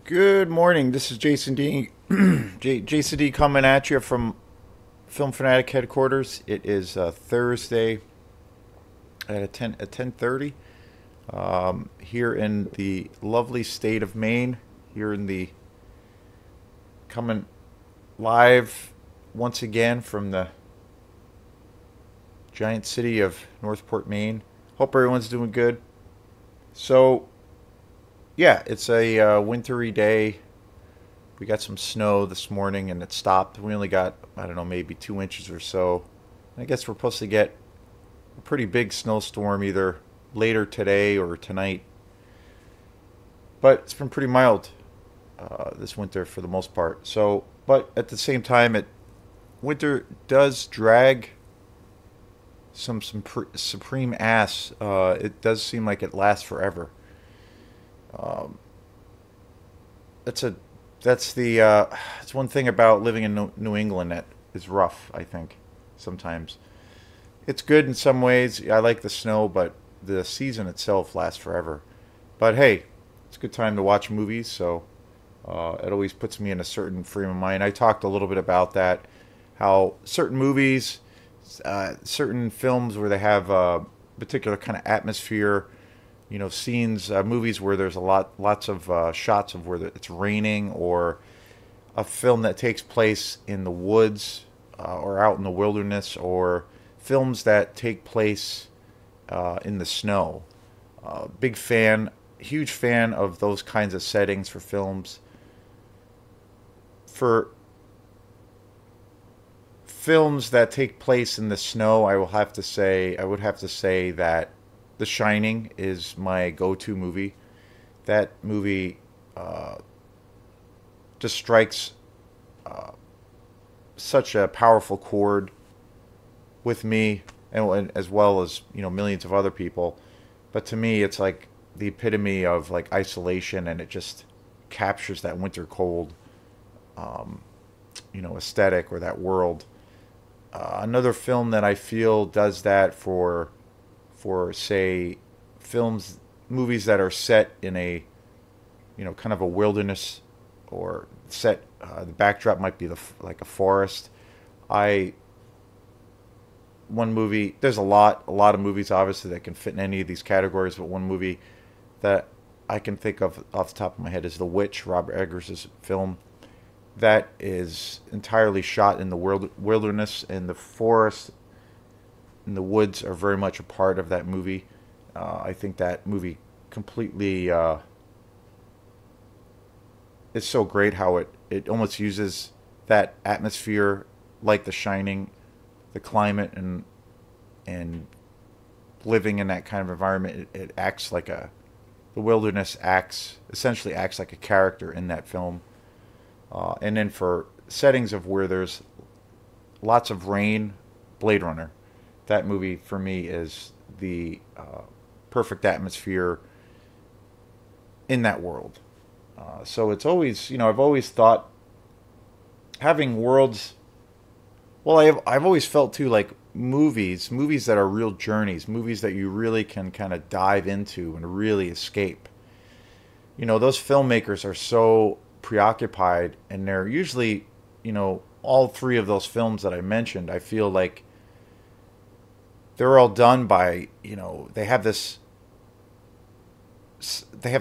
Good morning. This is Jason D. Jason D. coming at you from Film Fanatic headquarters. It is Thursday at 10:30 here in the lovely state of Maine. Here in the coming live once again from the giant city of Northport, Maine. Hope everyone's doing good. So yeah, it's a wintry day. We got some snow this morning and it stopped. We only got, I don't know, maybe 2 inches or so. I guess we're supposed to get a pretty big snowstorm either later today or tonight. But it's been pretty mild this winter for the most part. So, but at the same time, winter does drag some supreme ass. It does seem like it lasts forever. Um, that's a that's the it's one thing about living in New England that is rough. I think sometimes it's good in some ways. I like the snow, but the season itself lasts forever. But hey, it's a good time to watch movies, so it always puts me in a certain frame of mind. I talked a little bit about that, how certain movies, certain films where they have a particular kind of atmosphere, scenes, movies where there's lots of shots of where it's raining, or a film that takes place in the woods or out in the wilderness, or films that take place in the snow. Big fan, huge fan of those kinds of settings for films. For films that take place in the snow, I would have to say that The Shining is my go-to movie. That movie just strikes such a powerful chord with me, and as well as millions of other people. But to me, it's like the epitome of like isolation, and it just captures that winter cold, aesthetic or that world. Another film that I feel does that for say movies that are set in a kind of a wilderness, or set the backdrop might be like a forest. I One movie, there's a lot of movies obviously that can fit in any of these categories, but one movie that I can think of off the top of my head is The Witch, Robert Eggers' film. That is entirely shot in the wilderness, and the forest and the woods are very much a part of that movie. I think that movie completely is so great how it almost uses that atmosphere, like The Shining, the climate, and living in that kind of environment. It acts like the wilderness essentially acts like a character in that film. And then for settings of where there's lots of rain, Blade Runner. That movie for me is the perfect atmosphere in that world. So it's always, I've always thought having worlds. Well, I've always felt too like movies that are real journeys, movies that you really can kind of dive into and really escape. Those filmmakers are so preoccupied, and they're usually, all three of those films that I mentioned, I feel like they're all done by, they have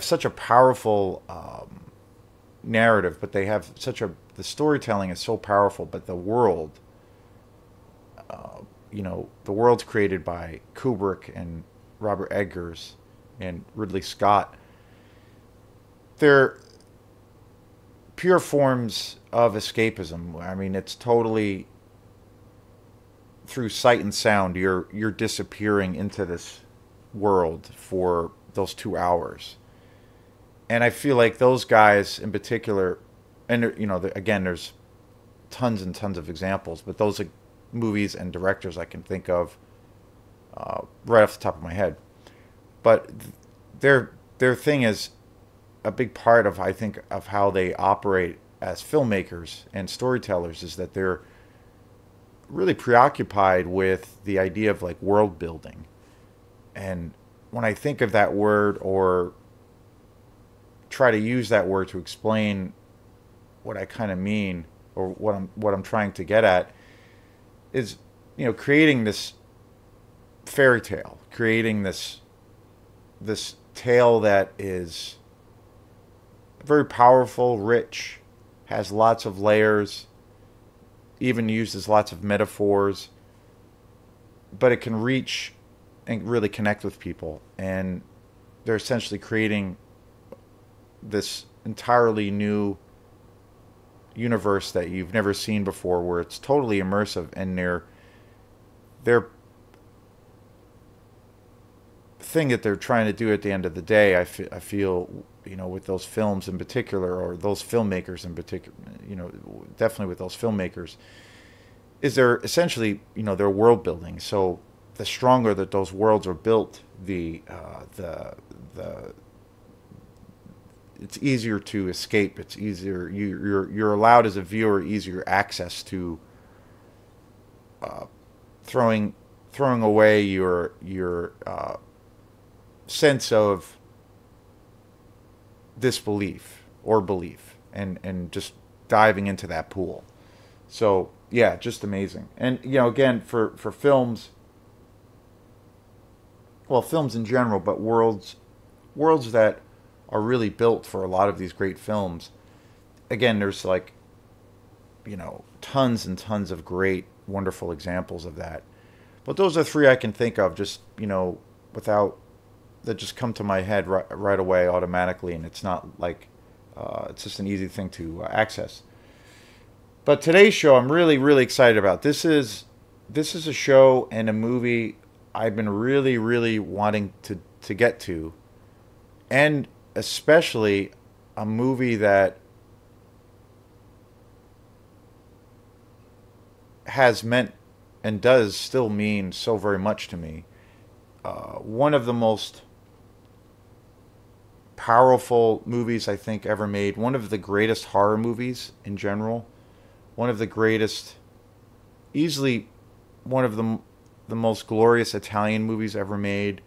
such a powerful narrative, but the storytelling is so powerful, but the world's created by Kubrick and Robert Eggers and Ridley Scott. They're pure forms of escapism. I mean, it's totally through sight and sound. You're disappearing into this world for those 2 hours, and I feel like those guys in particular, and again, there's tons and tons of examples, but those are movies and directors I can think of right off the top of my head. But their thing is a big part of, I think, of how they operate as filmmakers and storytellers, is that they're really preoccupied with the idea of like world building. And when I think of that word, or try to use that word to explain what I kind of mean, or what I'm trying to get at, is, creating this fairy tale, creating this tale that is very powerful, rich, has lots of layers, even uses lots of metaphors, but it can reach and really connect with people. And they're essentially creating this entirely new universe that you've never seen before, where it's totally immersive, and their thing that they're trying to do at the end of the day, I feel, with those films in particular, or those filmmakers in particular, definitely with those filmmakers, is they're essentially, they're world building. So the stronger that those worlds are built, the it's easier to escape. It's easier, you're allowed as a viewer easier access to throwing away your sense of disbelief or belief, and just diving into that pool. So yeah, just amazing. And again, for films, well, films in general, but worlds that are really built for a lot of these great films. Again, there's like, tons and tons of great, wonderful examples of that. But those are three I can think of, just, without, that just come to my head right away automatically, and it's not like, it's just an easy thing to access. But today's show, I'm really, really excited about. This is a show and a movie I've been really, really wanting to get to, and especially a movie that has meant and does still mean so very much to me. One of the most powerful movies I think ever made. One of the greatest horror movies in general. One of the greatest, easily one of the most glorious Italian movies ever made.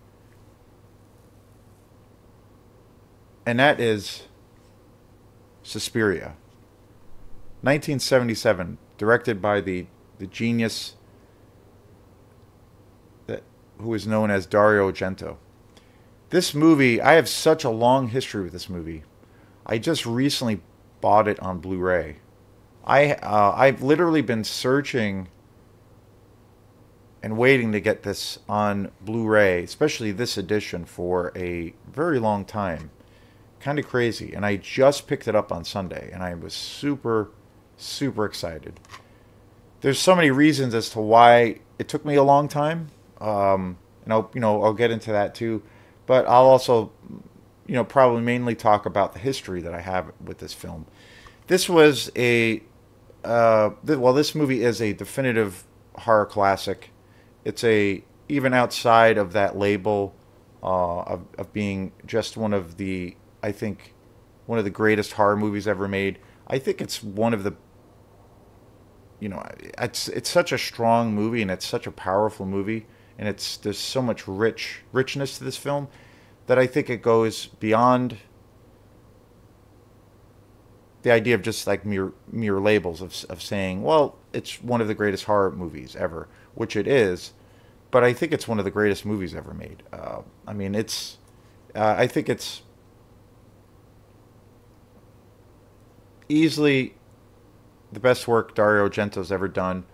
And that is Suspiria. 1977, directed by the genius who is known as Dario Argento. This movie, I have such a long history with this movie. I just recently bought it on Blu-ray. I've literally been searching and waiting to get this on Blu-ray, especially this edition, for a very long time. Kind of crazy. And I just picked it up on Sunday, and I was super, super excited. There's so many reasons as to why it took me a long time. And I'll get into that too. But I'll also, probably mainly talk about the history that I have with this film. This was this movie is a definitive horror classic. It's even outside of that label, of being just one of the greatest horror movies ever made. I think it's one of the, it's such a strong movie, and it's such a powerful movie, and there's so much richness to this film that I think it goes beyond the idea of just like mere labels of saying, well, it's one of the greatest horror movies ever, which it is, but I think it's one of the greatest movies ever made. I think it's easily the best work Dario Argento's ever done.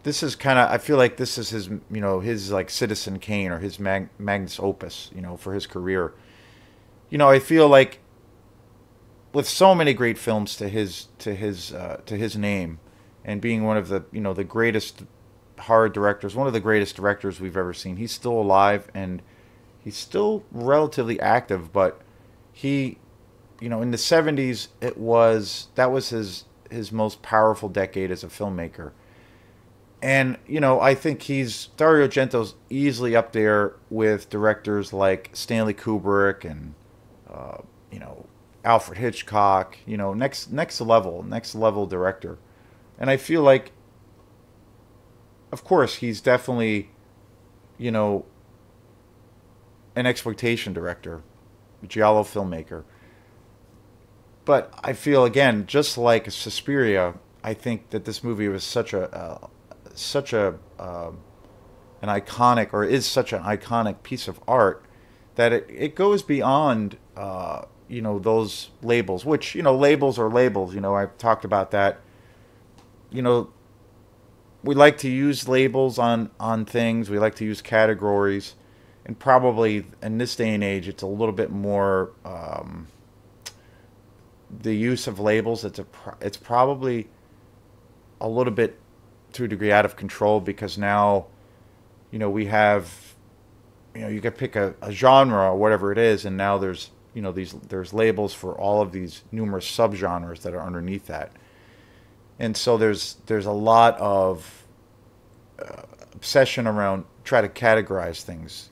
This is I feel like this is his like Citizen Kane, or his magnus opus, for his career. I feel like with so many great films to his name, and being one of the greatest horror directors, one of the greatest directors we've ever seen. He's still alive, and he's still relatively active, but he, in the 70s, that was his most powerful decade as a filmmaker. And, I think Dario Argento's easily up there with directors like Stanley Kubrick and, Alfred Hitchcock, next level director. And I feel like, of course, he's definitely, an exploitation director, a giallo filmmaker. but I feel again, just like Suspiria, I think that this movie was such a an iconic, or is such an iconic piece of art, that it goes beyond those labels, which labels are labels. I've talked about that. You know, we like to use labels on things. We like to use categories, and probably in this day and age, it's a little bit more the use of labels. It's probably a little bit to a degree out of control, because now we have you can pick a genre or whatever it is, and now there's labels for all of these numerous subgenres that are underneath that, and so there's a lot of obsession around try to categorize things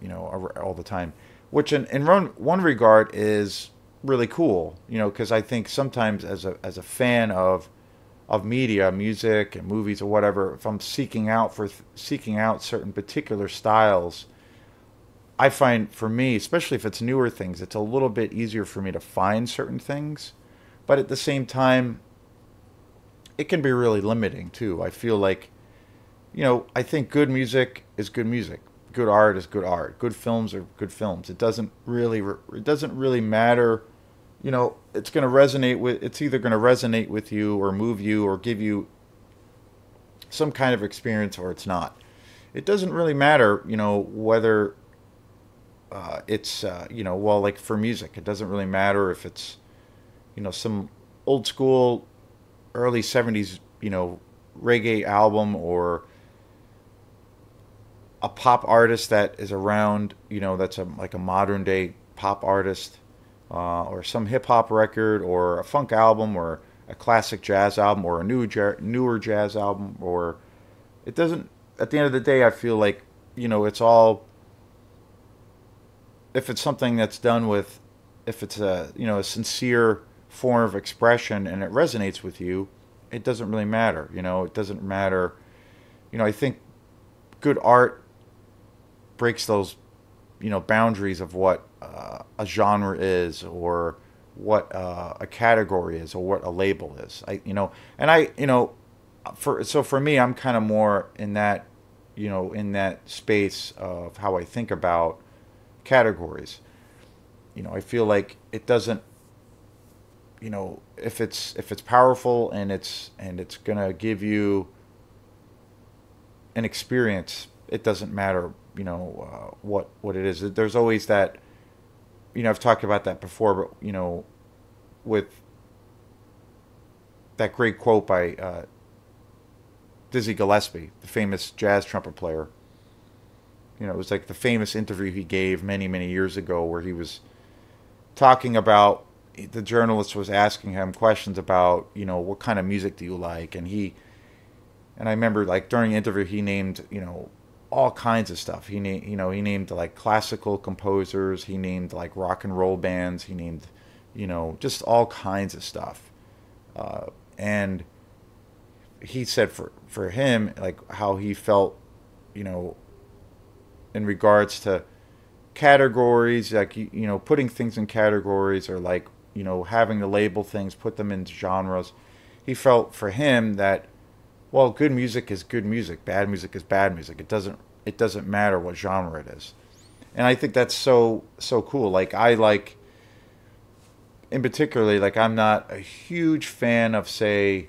all the time, which in one regard is really cool, because I think sometimes as a fan of media, music and movies or whatever, if I'm seeking out certain particular styles, I find for me, especially if it's newer things, it's a little bit easier for me to find certain things. But at the same time, it can be really limiting too. I feel like, I think good music is good music. Good art is good art. Good films are good films. It doesn't really matter. It's either going to resonate with you or move you or give you some kind of experience, or it's not. It doesn't really matter, whether well, like for music, it doesn't really matter if it's, some old school, early 70s, reggae album, or a pop artist that is around, that's like a modern day pop artist, or some hip hop record, or a funk album, or a classic jazz album, or a newer jazz album, or it doesn't. At the end of the day, I feel like it's all, if it's something that's done with, if it's a sincere form of expression and it resonates with you, it doesn't really matter. It doesn't matter. I think good art breaks those boundaries of what a genre is, or what a category is, or what a label is. For me, I'm kind of more in that in that space of how I think about categories. I feel like it doesn't, if it's powerful and it's gonna give you an experience, it doesn't matter what it is. There's always that, I've talked about that before, but with that great quote by Dizzy Gillespie, the famous jazz trumpet player. It was like the famous interview he gave many, many years ago, where he was talking about, the journalist was asking him questions about, what kind of music do you like? And I remember, like, during the interview, he named, all kinds of stuff. He named like classical composers. He named like rock and roll bands. He named, just all kinds of stuff. And he said for him, like, how he felt, in regards to categories, like, putting things in categories, or like, having to label things, put them into genres. He felt for him that, well, good music is good music, bad music is bad music. It doesn't matter what genre it is. And I think that's so cool. Like, in particularly, like, I'm not a huge fan of, say,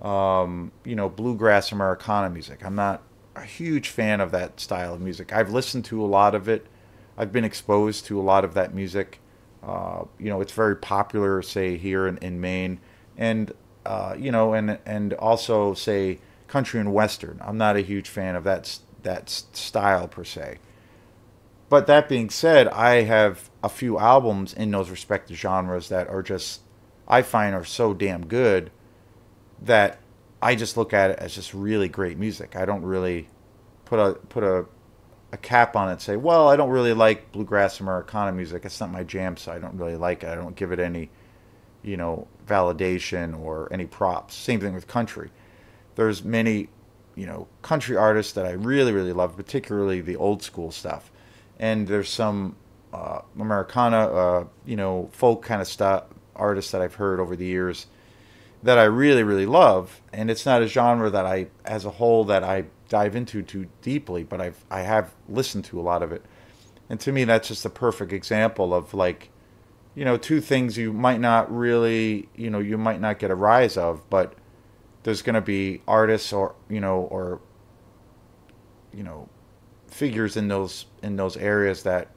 bluegrass Americana music. I'm not a huge fan of that style of music. I've listened to a lot of it. I've been exposed to a lot of that music. It's very popular, say, here in Maine, and and also, say, country and western. I'm not a huge fan of that style per se. But that being said, I have a few albums in those respective genres that are just, I find, are so damn good that I just look at it as just really great music. I don't really put a cap on it and say, well, I don't really like bluegrass Americana music. It's not my jam, so I don't really like it. I don't give it any, validation or any props. Same thing with country. There's many, country artists that I really, really love, particularly the old school stuff. And there's some Americana, folk kind of stuff, artists that I've heard over the years that I really, really love, and it's not a genre that I, as a whole, that I dive into too deeply, but I have listened to a lot of it, and to me, that's just a perfect example of like, two things you might not really, you might not get a rise of, but there's going to be artists or you know figures in those areas that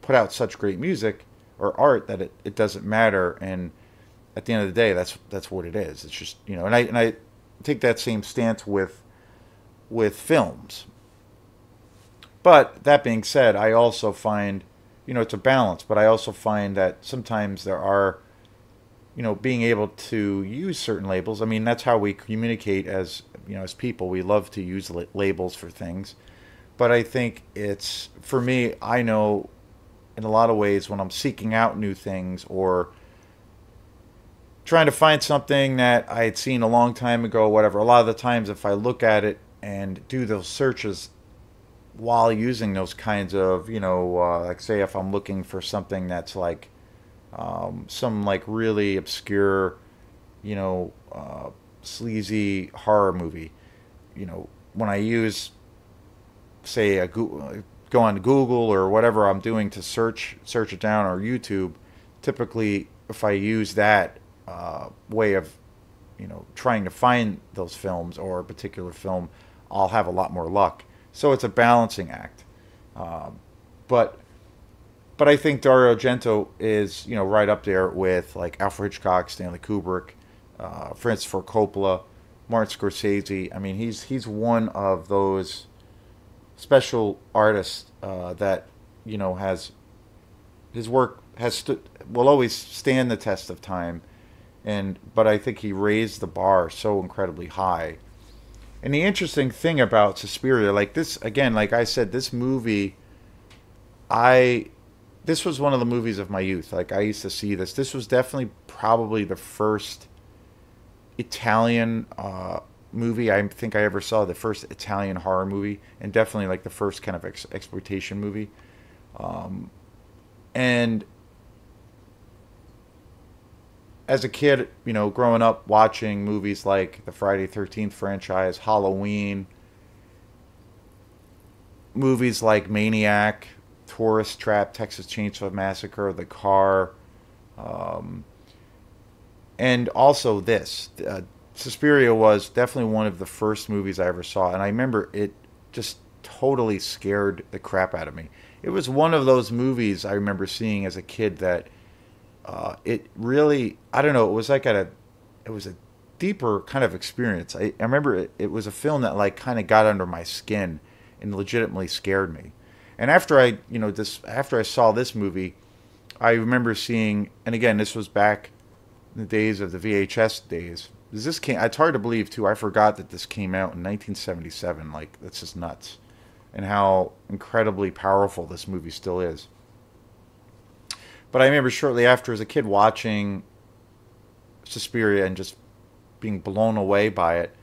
put out such great music or art that it doesn't matter, and at the end of the day, that's what it is. It's just, and I take that same stance with films. But that being said, I also find, it's a balance, but I also find that sometimes there are, being able to use certain labels. I mean, that's how we communicate as, as people. We love to use labels for things. But I think it's, for me, I know in a lot of ways when I'm seeking out new things or trying to find something that I had seen a long time ago, whatever, a lot of the times if I look at it and do those searches while using those kinds of, like say if I'm looking for something that's like some like really obscure, sleazy horror movie, when I use, say, go on Google or whatever I'm doing to search it down, or YouTube, typically if I use that way of, trying to find those films or a particular film, I'll have a lot more luck. So it's a balancing act. But I think Dario Argento is, right up there with like Alfred Hitchcock, Stanley Kubrick, Francis Ford Coppola, Martin Scorsese. I mean, he's one of those special artists that, has his work will always stand the test of time, but I think he raised the bar so incredibly high. And the interesting thing about Suspiria, like this, again, like I said, this movie, this was one of the movies of my youth. Like I used to see this. This was definitely probably the first Italian movie I think I ever saw, the first Italian horror movie, and definitely like the first kind of exploitation movie. And as a kid, growing up watching movies like the Friday 13th franchise, Halloween, movies like Maniac, Tourist Trap, Texas Chainsaw Massacre, The Car, and also this. Suspiria was definitely one of the first movies I ever saw, and I remember it just totally scared the crap out of me. It was one of those movies I remember seeing as a kid that it really, I don't know, it was like it was a deeper kind of experience. I remember it was a film that like kind of got under my skin and legitimately scared me. And after after I saw this movie, I remember seeing, and again, this was back in the days of the VHS days. It's hard to believe too. I forgot that this came out in 1977. Like, that's just nuts, and how incredibly powerful this movie still is. But I remember shortly after, as a kid, watching Suspiria and just being blown away by it.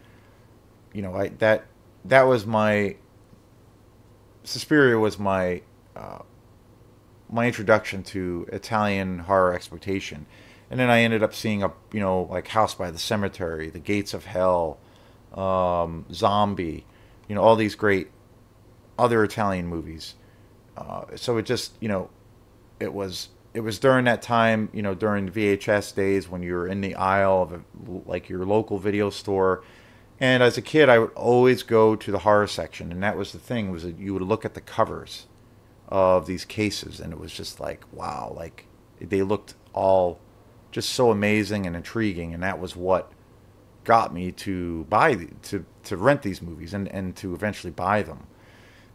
That was my Suspiria was my my introduction to Italian horror exploitation. And then I ended up seeing like House by the Cemetery, The Gates of Hell, Zombie, all these great other Italian movies. So it just, it was during that time, during the VHS days when you were in the aisle of like your local video store. And as a kid, I would always go to the horror section, and that was the thing, was that you would look at the covers of these cases, and it was just like, wow, like they looked all just so amazing and intriguing, and that was what got me to to rent these movies and to eventually buy them.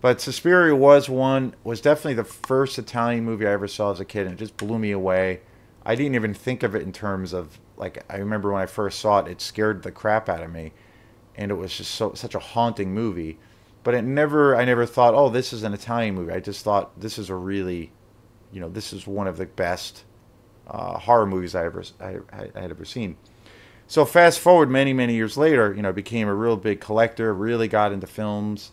But Suspiria was definitely the first Italian movie I ever saw as a kid, and it just blew me away. I didn't even think of it in terms of, like, I remember when I first saw it, it scared the crap out of me, and it was just such a haunting movie. But I never thought, oh, this is an Italian movie. I just thought this is a really, this is one of the best horror movies I had ever seen. So fast forward many years later, became a real big collector, really got into films,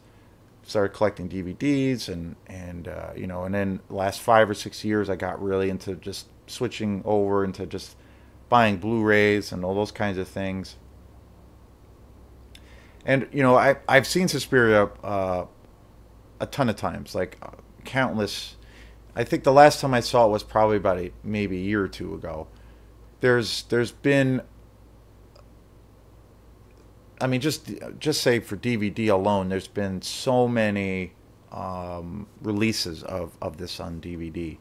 started collecting DVDs, and then the last 5 or 6 years I got really into just switching over into just buying Blu-rays and all those kinds of things. And I've seen Suspiria a ton of times, like countless. I think the last time I saw it was probably about maybe a year or two ago. There's been, I mean, just say for DVD alone, there's been so many releases of this on DVD.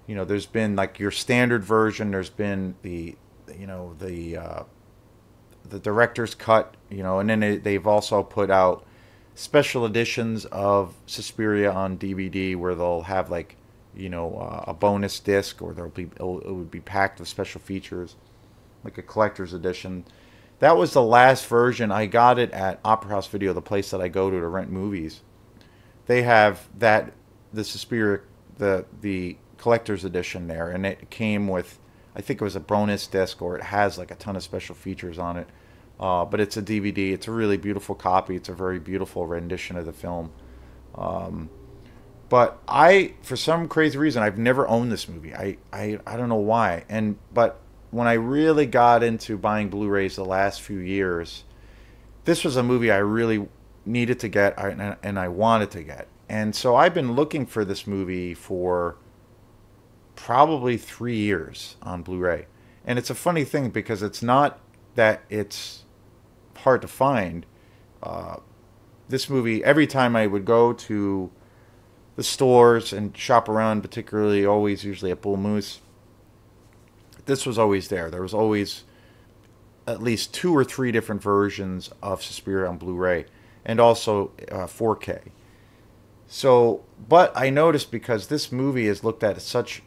There's been like your standard version. There's been you know, the director's cut. And then they've also put out special editions of Suspiria on DVD where they'll have like, a bonus disc, or it would be packed with special features, like a collector's edition. That was the last version. I got it at Opera House Video, the place that I go to rent movies. They have the Suspiria, the collector's edition there, and it came with, I think it was a bonus disc, or it has like a ton of special features on it. But it's a DVD. It's a really beautiful copy. It's a very beautiful rendition of the film. But for some crazy reason, I've never owned this movie. I don't know why. But when I really got into buying Blu-rays the last few years, this was a movie I really needed to get, and I wanted to get. And so I've been looking for this movie for probably 3 years on Blu-ray. And it's a funny thing because it's not that it's hard to find. This movie, every time I would go to the stores and shop around, particularly usually at Bull Moose, this was always there. There was always at least 2 or 3 different versions of Suspiria on Blu-ray, and also 4K. So, but I noticed, because this movie is looked at as such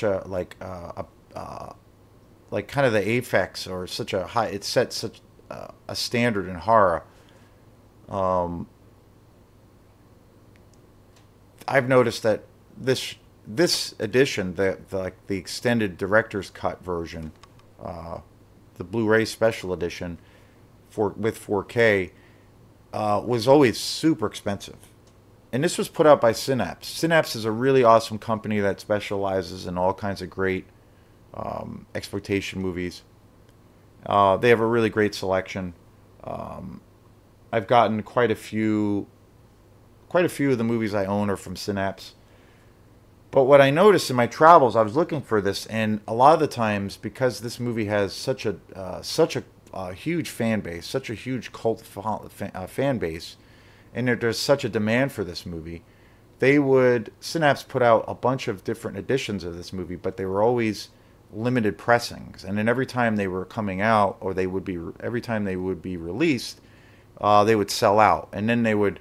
a like kind of the apex, or such a high, it sets such a standard in horror. I've noticed that this edition, the extended director's cut version, the Blu-ray special edition with 4K, was always super expensive. And this was put out by Synapse. Synapse is a really awesome company that specializes in all kinds of great exploitation movies. They have a really great selection. I've gotten quite a few of the movies I own are from Synapse. But what I noticed in my travels, I was looking for this, and a lot of the times, because this movie has such a huge fan base, such a huge cult fan base, and there's such a demand for this movie, Synapse put out a bunch of different editions of this movie, but they were always limited pressings. And then every time they were coming out, or every time they would be released, they would sell out. And then they would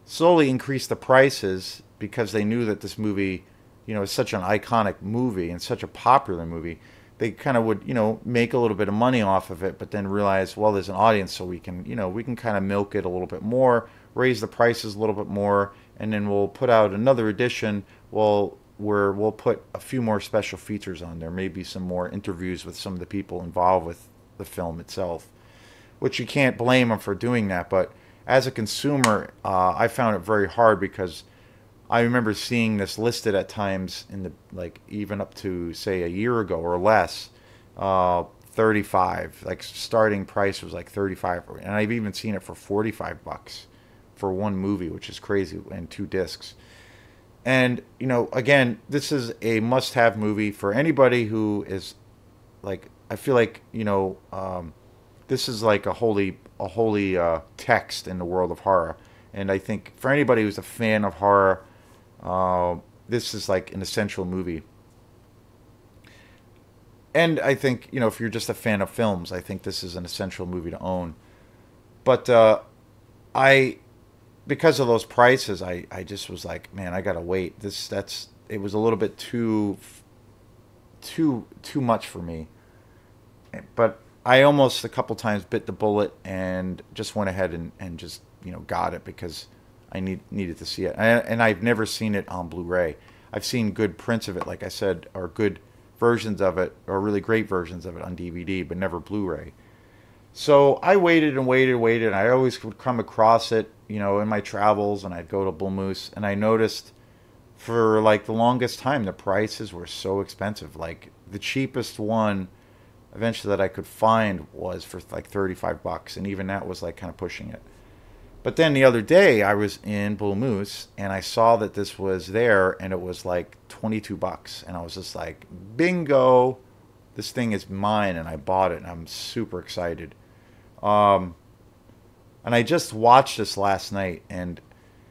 slowly increase the prices, because they knew that this movie, is such an iconic movie and such a popular movie. They kind of would, make a little bit of money off of it, but then realize, well, there's an audience, so we can kind of milk it a little bit more, raise the prices a little bit more, and then we'll put out another edition. Where we'll put a few more special features on there, maybe some more interviews with some of the people involved with the film itself, which you can't blame them for doing that. But as a consumer, I found it very hard, because I remember seeing this listed at times even up to, say, a year ago or less, 35, like starting price was like 35, and I've even seen it for $45 for one movie, which is crazy, and 2 discs. And again, this is a must-have movie for anybody who is I feel like this is like a holy text in the world of horror. And I think for anybody who's a fan of horror, this is like an essential movie. And I think, if you're just a fan of films, I think this is an essential movie to own. But because of those prices, I just was like, man, I gotta wait. It was a little bit too much for me. But I almost a couple times bit the bullet and just went ahead and just got it, because I needed to see it. And I've never seen it on Blu-ray. I've seen good prints of it, like I said, or good versions of it, or really great versions of it on DVD, but never Blu-ray. So I waited and waited and waited, and I always would come across it, in my travels, and I'd go to Bull Moose, and I noticed for the longest time the prices were so expensive. Like the cheapest one eventually that I could find was for like 35 bucks, and even that was like kind of pushing it. But then the other day I was in Bull Moose and I saw that this was there and it was like 22 bucks, and I was just like, bingo, this thing is mine, and I bought it and I'm super excited. Um, and I just watched this last night, and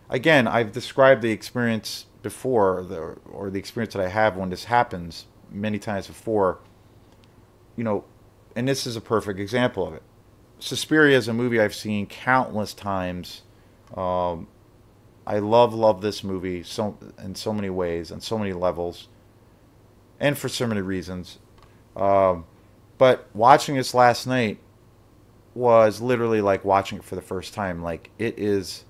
again, I've described the experience before, or the experience that I have when this happens many times before, you know, and this is a perfect example of it. Suspiria is a movie I've seen countless times. Um, I love this movie so in so many ways and so many levels, and for so many reasons. Um, but watching this last night was literally like watching it for the first time. Like, it is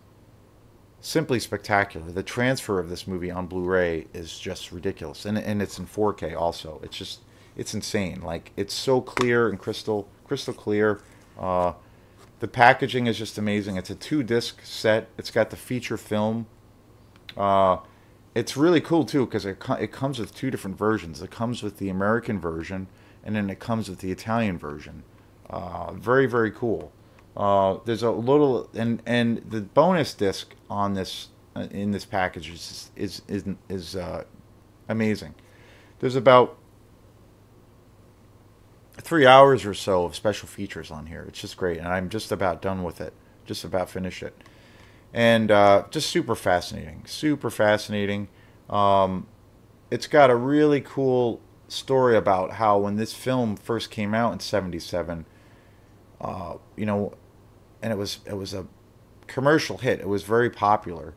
simply spectacular. The transfer of this movie on Blu-ray is just ridiculous, and it's in 4K also. It's insane. Like, it's so clear and crystal clear. Uh, the packaging is just amazing. It's a 2 disc set. It's got the feature film. Uh, it's really cool too because it comes with 2 different versions. It comes with the American version, and then it comes with the Italian version. Very cool. There's a little, and the bonus disc on this in this package is amazing. There's about 3 hours or so of special features on here. It's just great, and I'm just about done with it. Just about finished it, and just super fascinating. Super fascinating. Um, it's got a really cool story about how when this film first came out in '77, you know, and it was a commercial hit. It was very popular.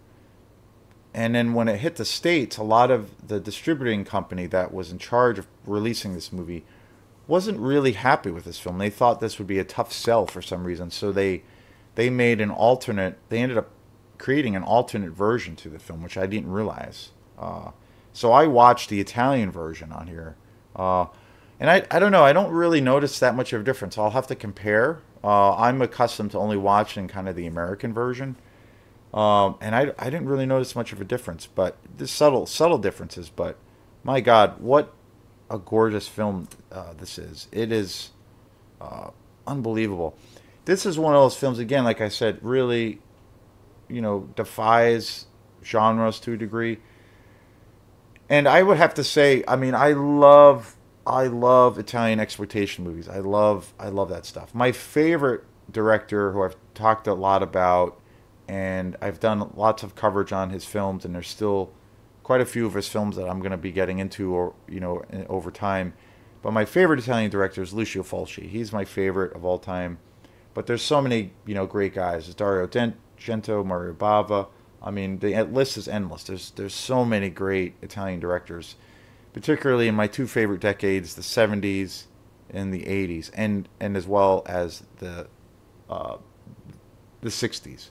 And then when it hit the States, a lot of the distributing company that was in charge of releasing this movie wasn't really happy with this film. They thought this would be a tough sell for some reason, so they made an alternate. They ended up creating an alternate version to the film, which I didn't realize. So I watched the Italian version on here, uh, and I don't know. I don't really notice that much of a difference. I'll have to compare. I'm accustomed to only watching kind of the American version, and I didn't really notice much of a difference. But there's subtle differences. But my God, what a gorgeous film this is! It is uh, unbelievable. This is one of those films, again, like I said, really, defies genres to a degree. And I would have to say, I mean, I love Italian exploitation movies. I love that stuff. My favorite director, who I've talked a lot about, and I've done lots of coverage on his films, and there's still quite a few of his films that I'm going to be getting into, or over time. But my favorite Italian director is Lucio Fulci. He's my favorite of all time. But there's so many, great guys. There's Dario Argento, Mario Bava. I mean, the list is endless. There's so many great Italian directors, particularly in my 2 favorite decades, the '70s and the '80s, and as well as uh, the '60s.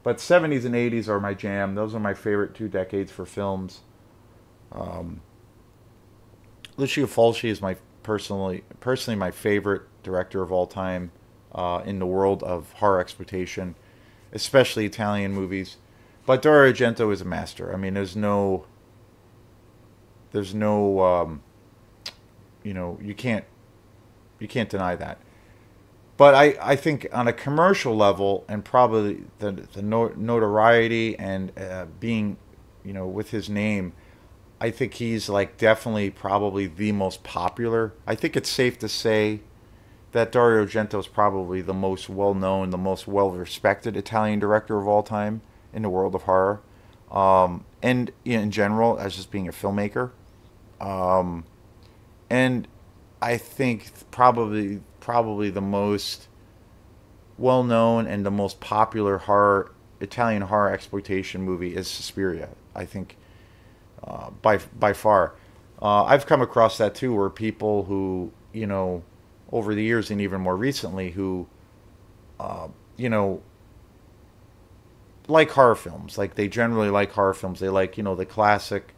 But '70s and '80s are my jam. Those are my favorite 2 decades for films. Um, Lucio Fulci is my personally my favorite director of all time in the world of horror exploitation, especially Italian movies. But Dario Argento is a master. I mean, there's no you can't deny that. But I think on a commercial level, and probably the notoriety and being, with his name, I think he's like definitely probably the most popular. I think it's safe to say that Dario Argento is probably the most well known, the most well respected Italian director of all time in the world of horror, and in general as just being a filmmaker. Um, and I think probably the most well known and the most popular Italian horror exploitation movie is Suspiria. I think by far. I've come across that too, where people who over the years and even more recently who uh, you know like horror films. Like, they generally like horror films. They like the classic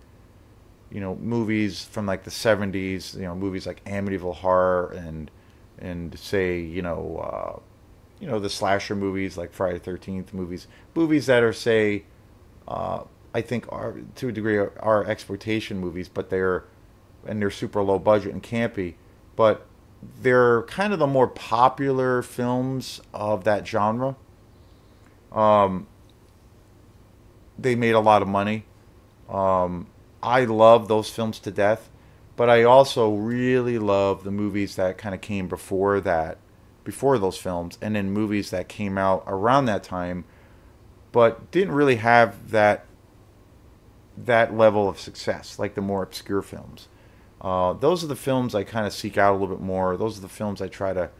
movies from like the '70s. Movies like Amityville Horror and say the slasher movies like Friday the 13th movies that are, say, uh, I think are to a degree are exploitation movies, but they're super low budget and campy. But they're kind of the more popular films of that genre. Um, they made a lot of money. I love those films to death, but I also really love the movies that kind of came before that, before those films, and then movies that came out around that time, but didn't really have that level of success, like the more obscure films. Those are the films I kind of seek out a little bit more. Those are the films I try to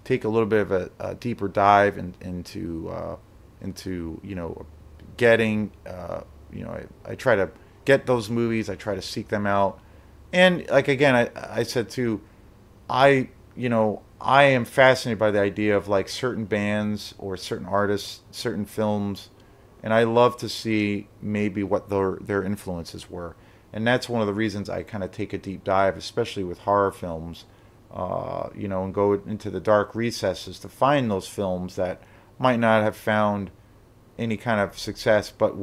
take a little bit of a deeper dive into getting. I try to get those movies. I try to seek them out, and like again, I said too, I am fascinated by the idea of like certain bands or certain artists, certain films, and I love to see maybe what their influences were, and that's one of the reasons I kind of take a deep dive, especially with horror films, and go into the dark recesses to find those films that might not have found any kind of success, but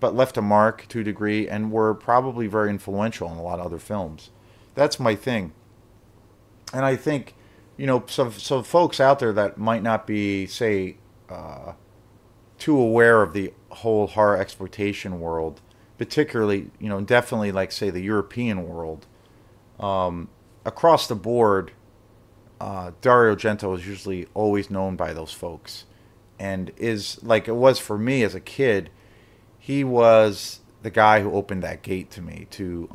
left a mark to a degree and were probably very influential in a lot of other films. That's my thing. And I think, so folks out there that might not be, say, too aware of the whole horror exploitation world, particularly, definitely like, say, the European world, across the board, Dario Argento is usually always known by those folks. And is like it was for me as a kid, he was the guy who opened that gate to me to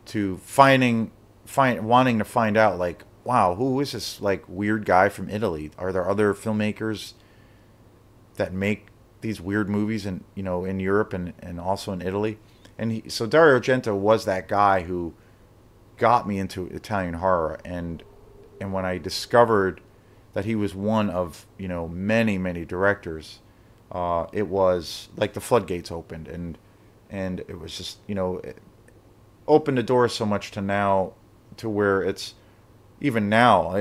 wanting to find out, like, wow, who is this like weird guy from Italy? Are there other filmmakers that make these weird movies in Europe and also in Italy? So Dario Argento was that guy who got me into Italian horror, and when I discovered that he was one of many directors, it was like the floodgates opened, and it was just it opened the door so much to where it's even now,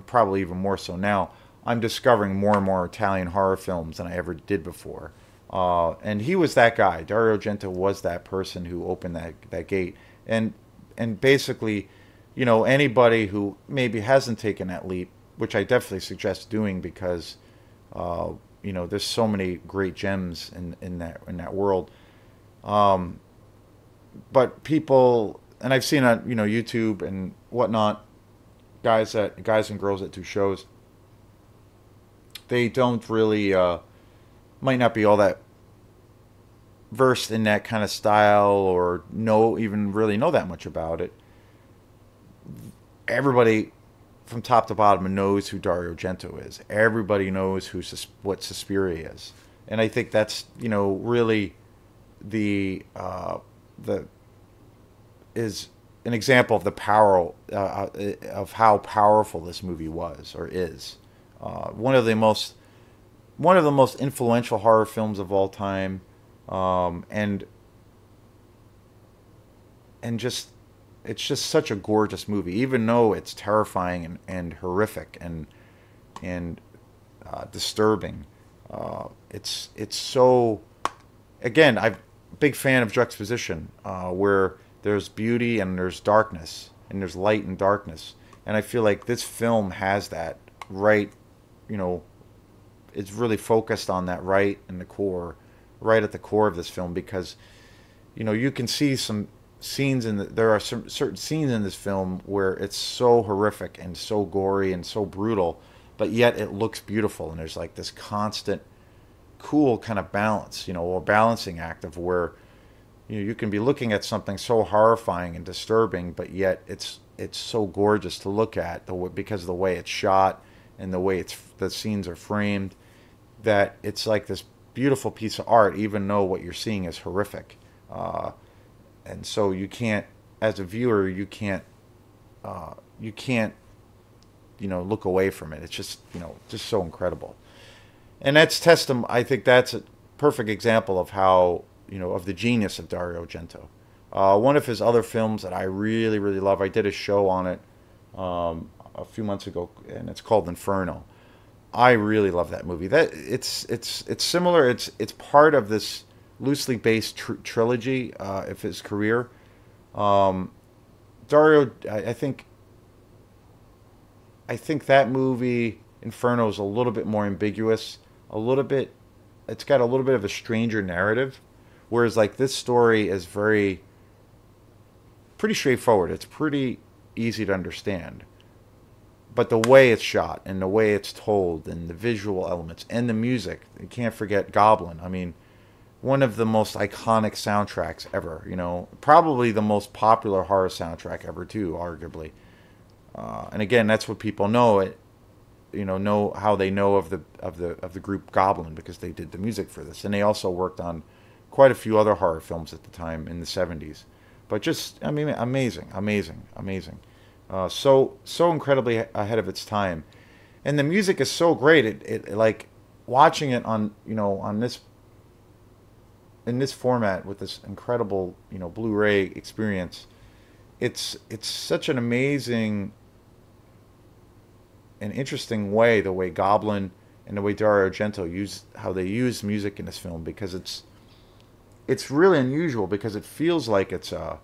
probably even more so now, I'm discovering more and more Italian horror films than I ever did before. And he was that guy. Dario Argento was that person who opened that gate. And basically, anybody who maybe hasn't taken that leap, which I definitely suggest doing, because there's so many great gems in that world. But people, and I've seen on YouTube and whatnot, guys and girls that do shows, they don't really might not be all that versed in that kind of style, or even really know that much about it. Everybody from top to bottom knows who Dario Argento is. Everybody knows what Suspiria is, and I think that's really the is an example of the power of how powerful this movie was or is. One of the most influential horror films of all time, and just it's just such a gorgeous movie, even though it's terrifying and horrific and disturbing. It's so, again, I'm a big fan of juxtaposition, where there's beauty and there's darkness, and there's light and darkness, and I feel like this film has that right. It's really focused on that right at the core of this film, because you can see some scenes there are some certain scenes in this film where it's so horrific and so gory and so brutal, but yet it looks beautiful, and there's like this constant cool kind of balance, or balancing act of where you can be looking at something so horrifying and disturbing, but yet it's so gorgeous to look at, because of the way it's shot and the way the scenes are framed, that it's like this beautiful piece of art, even though what you're seeing is horrific. And so you can't, as a viewer, you can't look away from it. It's just just so incredible. And I think that's a perfect example of how of the genius of Dario Argento. One of his other films that I really really love, I did a show on it a few months ago, and it's called Inferno. I really love that movie. That it's similar. It's part of this loosely based trilogy of his career. Dario Dario, I think that movie Inferno is a little bit more ambiguous, a little bit. It's got a little bit of a stranger narrative, whereas like this story is very pretty straightforward. It's pretty easy to understand. But the way it's shot and the way it's told and the visual elements and the music, you can't forget Goblin. I mean, one of the most iconic soundtracks ever, probably the most popular horror soundtrack ever too, arguably. And again, that's what people know it, know how they know of the group Goblin because they did the music for this. And they also worked on quite a few other horror films at the time in the 70s. But just, I mean, amazing, amazing, amazing. So incredibly ahead of its time, and the music is so great. It like watching it on on this in this format with this incredible Blu-ray experience. It's such an amazing and interesting way the way Goblin and the way Dario Argento use music in this film because it's really unusual because it feels like it's a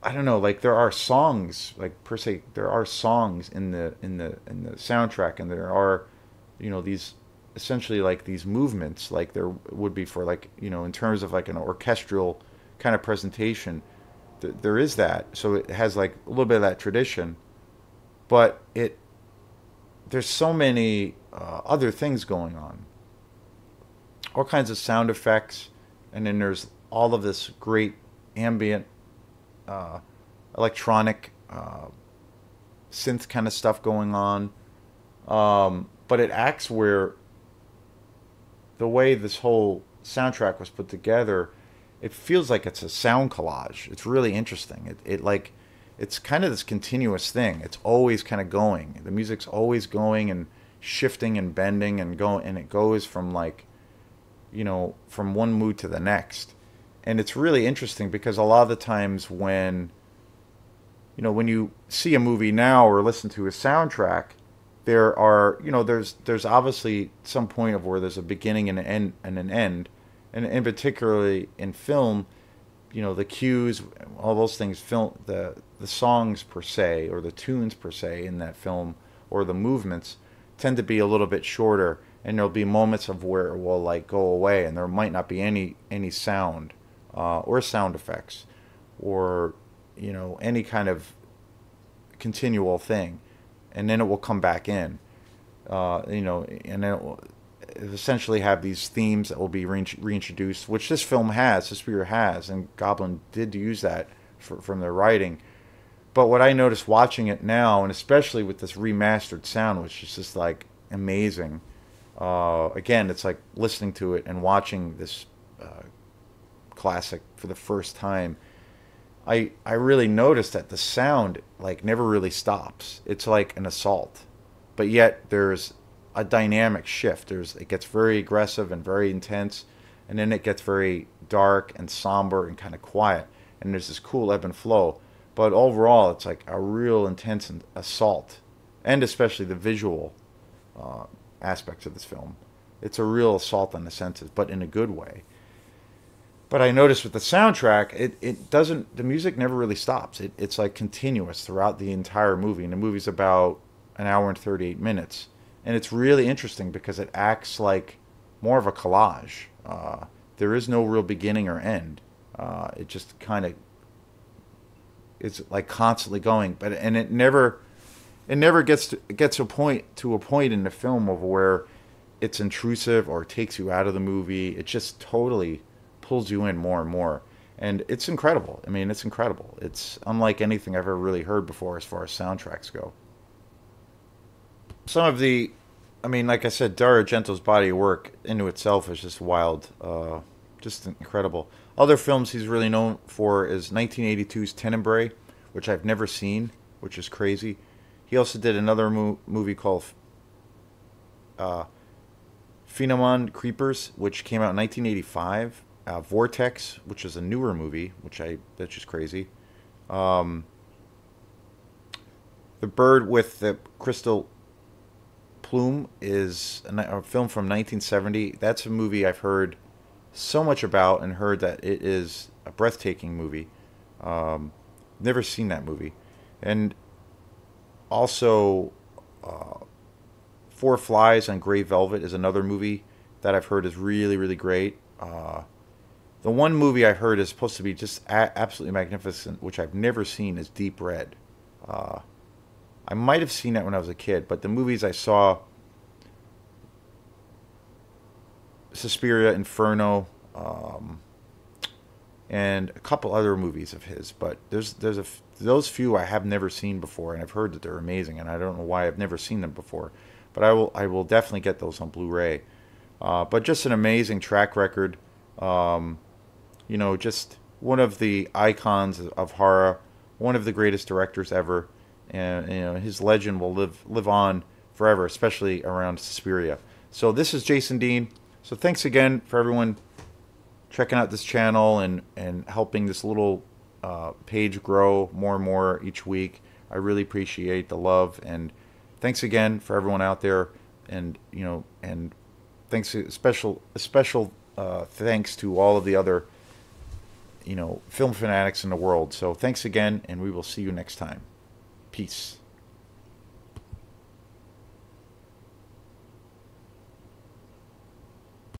I don't know, like there are songs, like per se, there are songs in the soundtrack, and there are, these essentially like these movements, like there would be for like in terms of like an orchestral kind of presentation, there is that. So it has like a little bit of that tradition, but there's so many other things going on, all kinds of sound effects, and then there's all of this great ambient electronic synth kind of stuff going on. But it acts where the way this whole soundtrack was put together, it feels like it's a sound collage. It's really interesting. It's kind of this continuous thing. It's always kind of going. The music's always going and shifting and bending and going, and it goes from like, from one mood to the next. And it's really interesting because a lot of the times when you see a movie now or listen to a soundtrack, there are, there's obviously some point of where there's a beginning and an end. And in particularly in film, the cues, all those things, the songs per se, or the tunes per se in that film, or the movements tend to be a little bit shorter, and there'll be moments of where it will like go away, and there might not be any sound, or sound effects, or any kind of continual thing, and then it will come back in, and then it will essentially have these themes that will be reintroduced, which this film has, Suspiria has, and Goblin did use that from their writing. But what I noticed watching it now, and especially with this remastered sound, which is just like amazing, again, it's like listening to it and watching this classic for the first time. I really noticed that the sound like never really stops. It's like an assault, but yet there's a dynamic shift. It gets very aggressive and very intense, and then it gets very dark and somber and kind of quiet, and there's this cool ebb and flow. But overall, it's like a real intense assault, and especially the visual aspects of this film. It's a real assault on the senses, but in a good way. But I noticed with the soundtrack, it doesn't. The music never really stops. It's like continuous throughout the entire movie, and the movie's about an hour and 38 minutes, and it's really interesting because it acts like more of a collage. There is no real beginning or end. It just kind of it's like constantly going, and it never gets to a point in the film of where it's intrusive or takes you out of the movie. It just totally pulls you in more and more, and it's incredible. I mean, it's incredible. It's unlike anything I've ever really heard before as far as soundtracks go. Some of the, I mean, like I said, Dario Argento's body of work into itself is just wild, just incredible. Other films he's really known for is 1982's Tenebrae, which I've never seen, which is crazy. He also did another movie called Phenomon Creepers, which came out in 1985. Vortex, which is a newer movie, that's just crazy. The Bird with the Crystal Plume is a film from 1970. That's a movie I've heard so much about and heard that it is a breathtaking movie. Never seen that movie. And also, Four Flies on Grey Velvet is another movie that I've heard is really, really great. The one movie I heard is supposed to be just absolutely magnificent, which I've never seen, is Deep Red. Uh, I might have seen that when I was a kid, but the movies I saw, Suspiria, Inferno, and a couple other movies of his. But those few I have never seen before, and I've heard that they're amazing, and I don't know why I've never seen them before. But I will definitely get those on Blu-ray. But just an amazing track record. Um, just one of the icons of horror, one of the greatest directors ever, and his legend will live on forever, especially around Suspiria. So this is Jason Dean. So thanks again for everyone checking out this channel and helping this little page grow more and more each week. I really appreciate the love, and thanks again for everyone out there, and thanks a special thanks to all of the other film fanatics in the world. So thanks again, and we will see you next time. Peace.